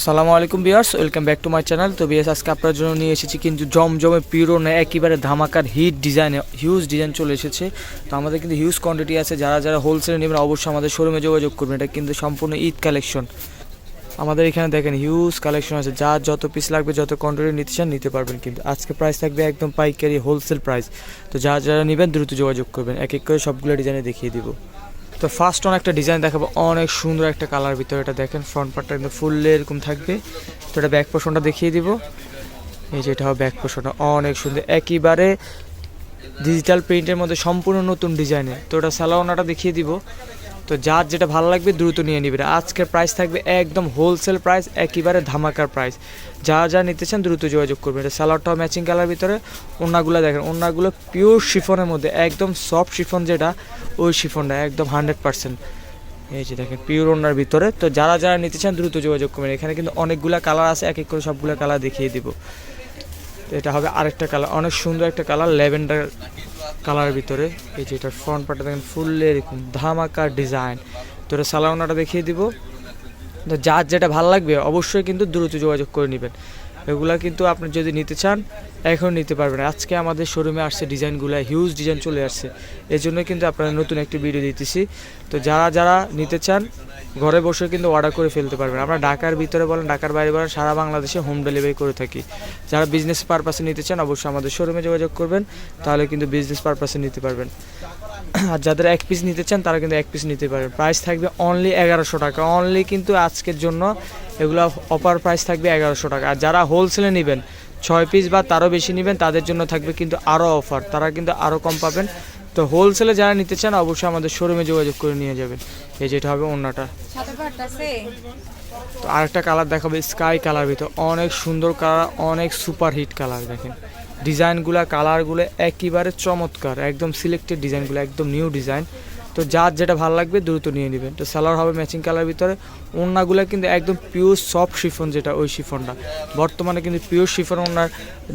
সালামু আলাইকুম viewers, welcome back to my channel. তো ভিউয়ার্স, আজকে আপনার জন্য নিয়ে এসেছি কিন্তু জমজমে পিওরনে একেবারে ধামাকার হিট ডিজাইনে হিউজ ডিজাইন চলে এসেছে। তো আমাদের কিন্তু হিউজ কোয়ান্টিটি আছে। যারা যারা হোলসেলে নেবেন অবশ্যই আমাদের শোরুমে যোগাযোগ করবেন। এটা কিন্তু সম্পূর্ণ ঈদ কালেকশন। আমাদের এখানে দেখেন হিউজ কালেকশন আছে। যা যত পিস লাগবে, যত কোয়ান্টিটি নিতে চান নিতে পারবেন। কিন্তু আজকে প্রাইস থাকবে একদম পাইকারি হোলসেল প্রাইস। তো যারা যারা নেবেন দ্রুত যোগাযোগ করবেন। এক এক করে সবগুলো ডিজাইনে দেখিয়ে দিব। তো ফার্স্ট অন একটা ডিজাইন দেখাবো, অনেক সুন্দর একটা কালার ভিতরে। এটা দেখেন ফ্রন্ট পার্টটা কিন্তু ফুললে এরকম থাকবে। তো এটা ব্যাক পোর্শনটা দেখিয়ে দিব। এই যে এটা হবে ব্যাক পোর্শনটা, অনেক সুন্দর একেবারে ডিজিটাল প্রিন্টের মধ্যে সম্পূর্ণ নতুন ডিজাইনে। তো এটা সালোয়ারটা দেখিয়ে দিব। তো যার যেটা ভালো লাগবে দ্রুত নিয়ে নেবেন। আজকের প্রাইস থাকবে একদম হোলসেল প্রাইস, একেবারে ধামাকার প্রাইস। যা যা নিতে চান দ্রুত যোগাযোগ করবেন। এটা সালোয়ারটাও ম্যাচিং কালার ভিতরে। ওড়নাগুলো দেখেন, ওড়নাগুলো পিওর শিফনের মধ্যে, একদম সফট শিফন, যেটা ওই শিফনটা একদম 100%। এই যে দেখেন পিওর ওড়নার ভিতরে। তো যারা যারা নিতে চান দ্রুত যোগাযোগ করবেন। এখানে কিন্তু অনেকগুলো কালার আছে, এক এক করে সবগুলো কালার দেখিয়ে দিব। তো এটা হবে আরেকটা কালার, অনেক সুন্দর একটা কালার, ল্যাভেন্ডার কালারের ভিতরে। এই যে এটার ফ্রন্ট পার্টটা দেখেন ফুললে এরকম ধামাকা ডিজাইন। তো এটা সালোয়ারটা দেখিয়ে দিব। তো যার যেটা ভালো লাগবে অবশ্যই কিন্তু দ্রুত যোগাযোগ করে নেবেন। এগুলা কিন্তু আপনি যদি নিতে চান এখন নিতে পারবেন। আজকে আমাদের শোরুমে আসছে ডিজাইনগুলো, হিউজ ডিজাইন চলে আসছে। এই জন্য কিন্তু আপনারা নতুন একটি ভিডিও দিতেছি। তো যারা যারা নিতে চান ঘরে বসে কিন্তু অর্ডার করে ফেলতে পারবেন। আমরা ঢাকার ভিতরে বলেন, ঢাকার বাইরে বলেন, সারা বাংলাদেশে হোম ডেলিভারি করে থাকি। যারা বিজনেস পারপাসে নিতে চান অবশ্যই আমাদের শোরুমে যোগাযোগ করবেন, তাহলে কিন্তু বিজনেস পারপাসে নিতে পারবেন। আর যাদের এক পিস নিতে চান তারা কিন্তু এক পিস নিতে পারবেন। প্রাইস থাকবে অনলি 1100 টাকা, অনলি কিন্তু আজকের জন্য এগুলো অফার প্রাইস থাকবে 1100 টাকা। আর যারা হোলসেলে নেবেন 6 পিস বা তারও বেশি নেবেন তাদের জন্য থাকবে কিন্তু আরও অফার, তারা কিন্তু আরও কম পাবেন। তো হোলসেলে যারা নিতে চান অবশ্যই আমাদের শোরুমে যোগাযোগ করে নিয়ে যাবেন। এই যেটা হবে ওড়নাটা। তো আরেকটা কালার দেখাবে, স্কাই কালার ভিতর, অনেক সুন্দর কালার, অনেক সুপার হিট কালার। দেখেন ডিজাইনগুলো, কালারগুলো একেবারে চমৎকার, একদম সিলেক্টেড ডিজাইনগুলো, একদম নিউ ডিজাইন। তো যার যেটা ভালো লাগবে দ্রুত নিয়ে নেবেন। তো সালোয়ার হবে ম্যাচিং কালার ভিতরে। ওড়নাগুলো কিন্তু একদম পিওর সফট শিফন, যেটা ওই শিফনটা। বর্তমানে কিন্তু পিওর শিফন ওড়নার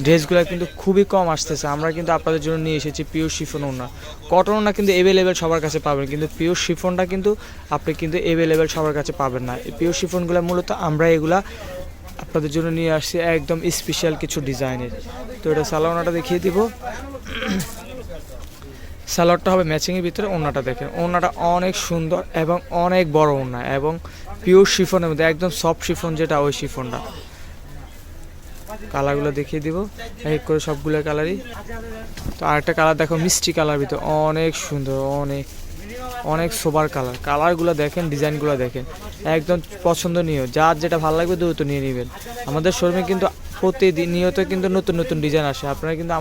ড্রেসগুলো কিন্তু খুবই কম আসতেছে। আমরা কিন্তু আপনাদের জন্য নিয়ে এসেছি পিওর শিফন ওড়না। কটন ওড়না কিন্তু অ্যাভেলেবেল সবার কাছে পাবেন, কিন্তু পিওর শিফনটা কিন্তু আপনি কিন্তু অ্যাভেলেবেল সবার কাছে পাবেন না। এই পিওর শিফনগুলো মূলত আমরা এগুলা আপনাদের জন্য নিয়ে আসছি একদম স্পেশাল কিছু ডিজাইনের। তো এটা সালোয়ারটা দেখিয়ে দিব। সালোয়ারটা হবে ম্যাচিংয়ের ভিতরে। ওড়নাটা দেখেন, ওড়নাটা অনেক সুন্দর এবং অনেক বড় ওড়না, এবং পিওর শিফনের মধ্যে, একদম সফট শিফন, যেটা ওই শিফনটা। কালারগুলো দেখিয়ে দিব এক করে সবগুলো কালারই। তো আরেকটা কালার দেখো, মিষ্টি কালার ভিতরে, অনেক সুন্দর, অনেক অনেক সোবার কালার। কালারগুলো দেখেন, ডিজাইনগুলো দেখেন, একদম পছন্দনীয়। যার যেটা ভালো লাগবে দ্রুত নিয়ে নেবেন। আমাদের শোরুমে কিন্তু প্রতিনিয়ত কিন্তু নতুন নতুন ডিজাইন আসে। আপনারা কিন্তু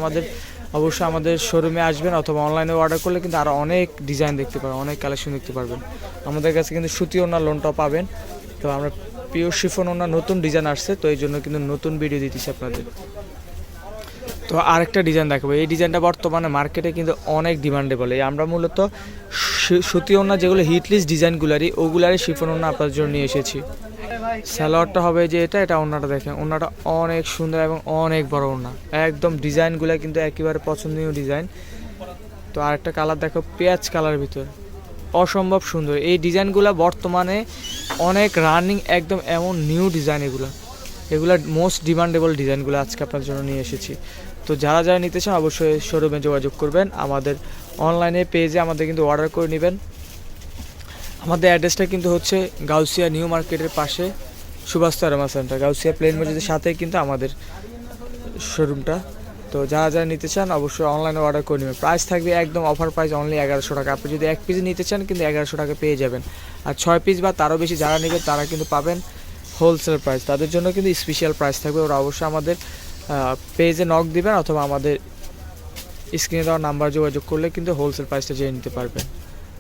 অবশ্যই আমাদের শোরুমে আসবেন, অথবা অনলাইনে অর্ডার করলে কিন্তু আরও অনেক ডিজাইন দেখতে পারবেন, অনেক কালেকশন দেখতে পারবেন। আমাদের কাছে কিন্তু সুতি ওড়নার লোনটাও পাবেন। তো আমরা পিওর শিফন ওড়নার নতুন ডিজাইন আসছে, তো এই জন্য কিন্তু নতুন ভিডিও দিতেছি আপনাদের। তো আরেকটা ডিজাইন দেখাবো। এই ডিজাইনটা বর্তমানে মার্কেটে কিন্তু অনেক ডিমান্ডেবল। এই আমরা মূলত সুতি ওড়না যেগুলো হিটলিস্ট ডিজাইনগুলারই, ওগুলারই শিফন ওড়না আপনাদের জন্য নিয়ে এসেছি। সালোয়ারটা হবে যে এটা ওড়নাটা দেখেন, ওড়নাটা অনেক সুন্দর এবং অনেক বড় ওড়না, একদম ডিজাইনগুলো কিন্তু একেবারে পছন্দনীয় ডিজাইন। তো আরেকটা কালার দেখো, পেঁয়াজ কালার ভিতর, অসম্ভব সুন্দর। এই ডিজাইনগুলো বর্তমানে অনেক রানিং, একদম এমন নিউ ডিজাইন। এগুলা মোস্ট ডিমান্ডেবল ডিজাইনগুলো আজকে আপনার জন্য নিয়ে এসেছি। তো যারা যারা নিতে চান অবশ্যই শোরুমে যোগাযোগ করবেন। আমাদের অনলাইনে পেজে আমাদের কিন্তু অর্ডার করে নেবেন। আমাদের অ্যাড্রেসটা কিন্তু হচ্ছে গাউসিয়া নিউ মার্কেটের পাশে, সুভাষ তারমা সেন্টার, গাউসিয়া প্লেন মসজিদের সাথে কিন্তু আমাদের শোরুমটা। তো যারা যারা নিতে চান অবশ্যই অনলাইনে অর্ডার করে নেবেন। প্রাইস থাকবে একদম অফার প্রাইস, অনলি 1100 টাকা। আপনি যদি এক পিস নিতে চান কিন্তু 1100 টাকা পেয়ে যাবেন। আর 6 পিস বা তারও বেশি যারা নেবেন তারা কিন্তু পাবেন হোলসেল প্রাইস। তাদের জন্য কিন্তু স্পেশাল প্রাইস থাকবে। ওরা অবশ্যই আমাদের পেজে নক দিবেন, অথবা আমাদের স্ক্রিনে দেওয়ার নাম্বার যোগাযোগ করলে কিন্তু হোলসেল প্রাইসটা জেনে নিতে পারবেন।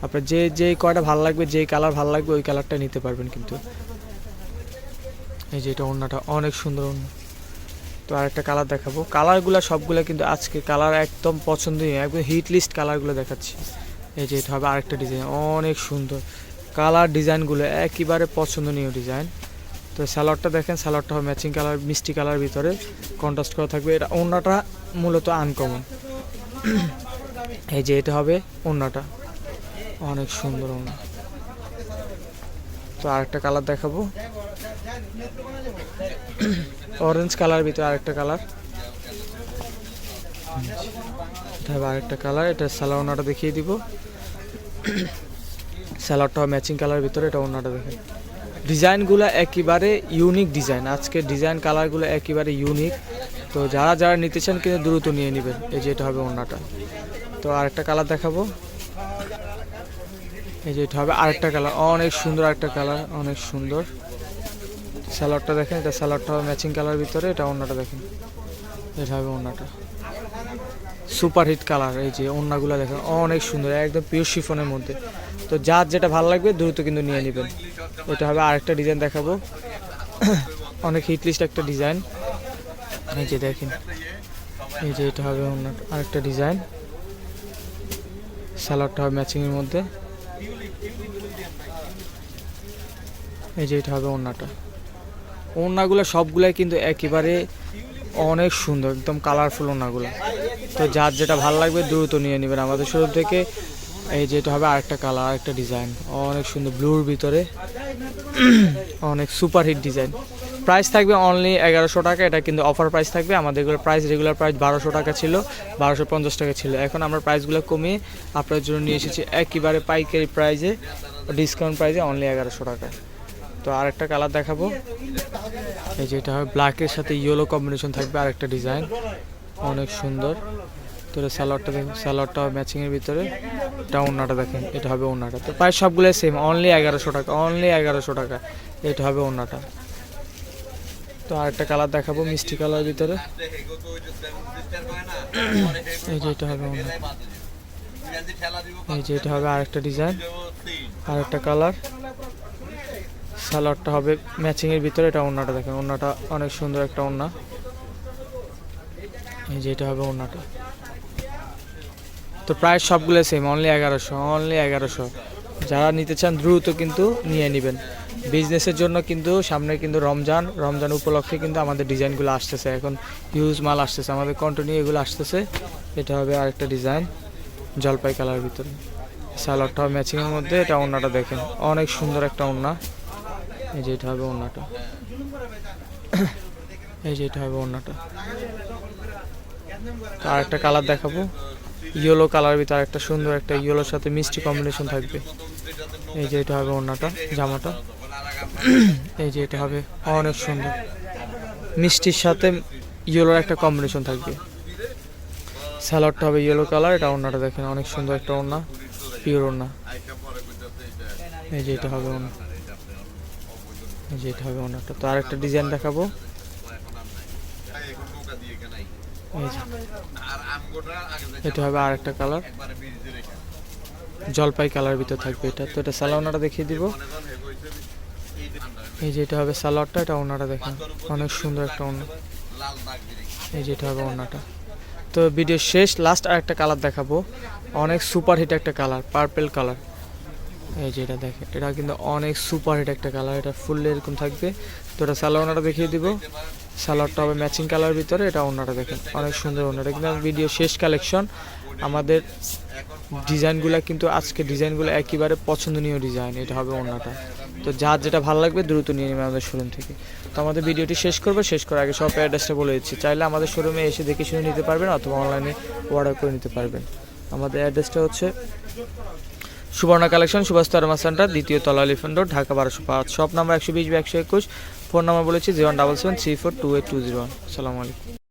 আপনার যেই কয়টা ভালো লাগবে, যেই কালার ভালো লাগবে ওই কালারটা নিতে পারবেন কিন্তু। এই যে এটা ওড়নাটা অনেক সুন্দর ওড়না। তো আরেকটা কালার দেখাবো। কালারগুলো সবগুলো কিন্তু আজকে কালার একদম পছন্দনীয়, একদম হিট লিস্ট কালারগুলো দেখাচ্ছি। এই যে এটা হবে আরেকটা ডিজাইন, অনেক সুন্দর কালার, ডিজাইনগুলো একেবারে পছন্দনীয় ডিজাইন। তো সালোয়ারটা দেখেন, সালোয়ারটা হবে ম্যাচিং কালার, মিষ্টি কালার ভিতরে কন্ট্রাস্ট করা থাকবে। এটা ওড়নাটা মূলত আনকমন। এই যে এটা হবে ওড়নাটা, অনেক সুন্দর ওড়না। তো আরেকটা কালার দেখাবো, অরেঞ্জ কালার ভিতরে আরেকটা কালার, এটা হবে আরেকটা কালার। এটা সালোয়ার ওড়নাটা দেখিয়ে দিব। সালোয়ারটা ম্যাচিং কালার ভিতরে, এটা ওড়নাটা দেখেন। ডিজাইনগুলো একেবারে ইউনিক ডিজাইন, আজকে ডিজাইন কালারগুলো একেবারে ইউনিক। তো যারা যারা নিতে চান কিন্তু দ্রুত নিয়ে নেবেন। এই যে এটা হবে ওড়নাটা। তো আরেকটা কালার দেখাবো। এই যে এটা হবে আরেকটা কালার, অনেক সুন্দর একটা কালার, অনেক সুন্দর। সালোয়ারটা দেখেন, এটা সালোয়ারটা হবে ম্যাচিং কালার ভিতরে, এটা ওড়নাটা দেখেন। এটা হবে ওড়নাটা, সুপার হিট কালার। এই যে ওড়নাগুলো দেখেন অনেক সুন্দর, একদম পিওর শিফনের মধ্যে। তো যার যেটা ভালো লাগবে দ্রুত কিন্তু নিয়ে নেবেন। এটা হবে আরেকটা ডিজাইন দেখাবো, অনেক হিট লিস্ট একটা ডিজাইন। এই যে দেখেন, এই যে এটা হবে আরেকটা ডিজাইন। সালোয়ারটা হবে ম্যাচিংয়ের মধ্যে। এই যে এটা হবে ওড়নাটা। ওড়নাগুলো সবগুলাই কিন্তু একেবারে অনেক সুন্দর, একদম কালারফুল ওড়নাগুলো। তো যার যেটা ভালো লাগবে দ্রুত নিয়ে নেবেন আমাদের শোরুম থেকে। এই যে এটা হবে আরেকটা কালার, আরেকটা ডিজাইন, অনেক সুন্দর ব্লুর ভিতরে, অনেক সুপার হিট ডিজাইন। প্রাইস থাকবে অনলি 1100 টাকা। এটা কিন্তু অফার প্রাইস থাকবে। আমাদের এগুলোর প্রাইস রেগুলার প্রাইস 1200 টাকা ছিল, 1250 টাকা ছিল। এখন আমরা প্রাইসগুলো কমিয়ে আপনাদের জন্য নিয়ে এসেছি একেবারে পাইকারি প্রাইসে, ডিসকাউন্ট প্রাইসে অনলি 1100 টাকা। তো আরেকটা কালার দেখাবো। এই যে এটা হবে ব্ল্যাকের সাথে ইয়েলো কম্বিনেশন থাকবে, আরেকটা ডিজাইন, অনেক সুন্দর। তো সালোয়ারটা দেখুন, সালোয়ারটা ম্যাচিংয়ের ভিতরে, এটা ওড়নাটা দেখেন, এটা হবে ওড়নাটা। তো প্রাইস সবগুলো সেম, অনলি 1100 টাকা, অনলি 1100 টাকা। এটা হবে ওড়নাটা। তো আরেকটা কালার দেখাবো মিষ্টি কালার ভিতরে। এই যে এটা হবে ওড়নাটা। এই যে এটা হবে আরেকটা ডিজাইন, আরেকটা কালার। সালোয়ারটা হবে ম্যাচিংয়ের ভিতরে, এটা ওড়নাটা দেখেন, ওড়নাটা অনেক সুন্দর একটা ওড়না। এই যে এটা হবে ওড়নাটা। তো প্রাইস সবগুলো সেম, অনলি 1100, অনলি 1100। যারা নিতে চান দ্রুত কিন্তু নিয়ে নেবেন। বিজনেসের জন্য কিন্তু সামনে কিন্তু রমজান উপলক্ষে কিন্তু আমাদের ডিজাইনগুলো আসতেছে, এখন হিউজ মাল আসতেছে, আমাদের কন্টিনিউ এগুলো আসতেছে। এটা হবে আরেকটা ডিজাইন, জলপাই কালার ভিতরে। সালোয়ারটা হবে ম্যাচিংয়ের মধ্যে, এটা ওড়নাটা দেখেন, অনেক সুন্দর একটা ওড়না। এই যে এটা হবে ওড়নাটা। এই যে এটা হবে ওড়নাটা। আর একটা কালার দেখাবো, ইয়েলো কালার ভিতরে একটা সুন্দর একটা ইয়েলোর সাথে মিষ্টি কম্বিনেশন থাকবে। এই যে এটা হবে ওড়নাটা, জামাটা। এই যে এটা হবে অনেক সুন্দর, মিষ্টির সাথে ইয়েলোর একটা কম্বিনেশন থাকবে। সালোয়ারটা হবে ইয়েলো কালার, এটা ওড়নাটা দেখেন, অনেক সুন্দর একটা ওড়না, পিওর ওড়না। এই যে এটা হবে ওড়না, এই যে এটা হবে ওড়নাটা। তো আরেকটা ডিজাইন দেখাবো। এটা হবে আরেকটা কালার, জলপাই কালার ভিতর থাকবে এটা। তো এটা সালোয়ারটা দেখিয়ে দিব। এই যে এটা হবে সালোয়ারটা, এটা ওড়নাটা দেখেন, অনেক সুন্দর একটা ওড়না। এই যে এটা হবে ওড়নাটা। তো ভিডিও শেষ, লাস্ট আরেকটা কালার দেখাবো, অনেক সুপার হিট একটা কালার, পার্পল কালার। এই যে এটা দেখেন, এটা কিন্তু অনেক সুপার হিট একটা কালার, এটা ফুললি এরকম থাকবে। তো এটা সালোয়ারটা দেখিয়ে দিব। সালোয়ারটা হবে ম্যাচিং কালার ভিতরে, এটা ওড়নাটা দেখেন, অনেক সুন্দর ওড়নাটা। কিন্তু ভিডিও শেষ কালেকশন, আমাদের ডিজাইনগুলো কিন্তু আজকে ডিজাইনগুলো একেবারে পছন্দনীয় ডিজাইন। এটা হবে ওড়নাটা। তো যার যেটা ভালো লাগবে দ্রুত নিয়ে নেবে আমাদের শোরুম থেকে। তো আমাদের ভিডিওটি শেষ করার আগে শপের অ্যাড্রেসটা বলে দিচ্ছি, চাইলে আমাদের শোরুমে এসে দেখে শুনে নিতে পারবেন অথবা অনলাইনে অর্ডার করে নিতে পারবেন। আমাদের অ্যাড্রেসটা হচ্ছে সুবর্ণা কালেকশন, সুভাষ তারমা সেন্টার, দ্বিতীয় তলা, elephant road, Dhaka 1205। Shop number 120 বা 121। ফোন নাম্বার বলেছি 0177342820। আসসালামু আলাইকুম।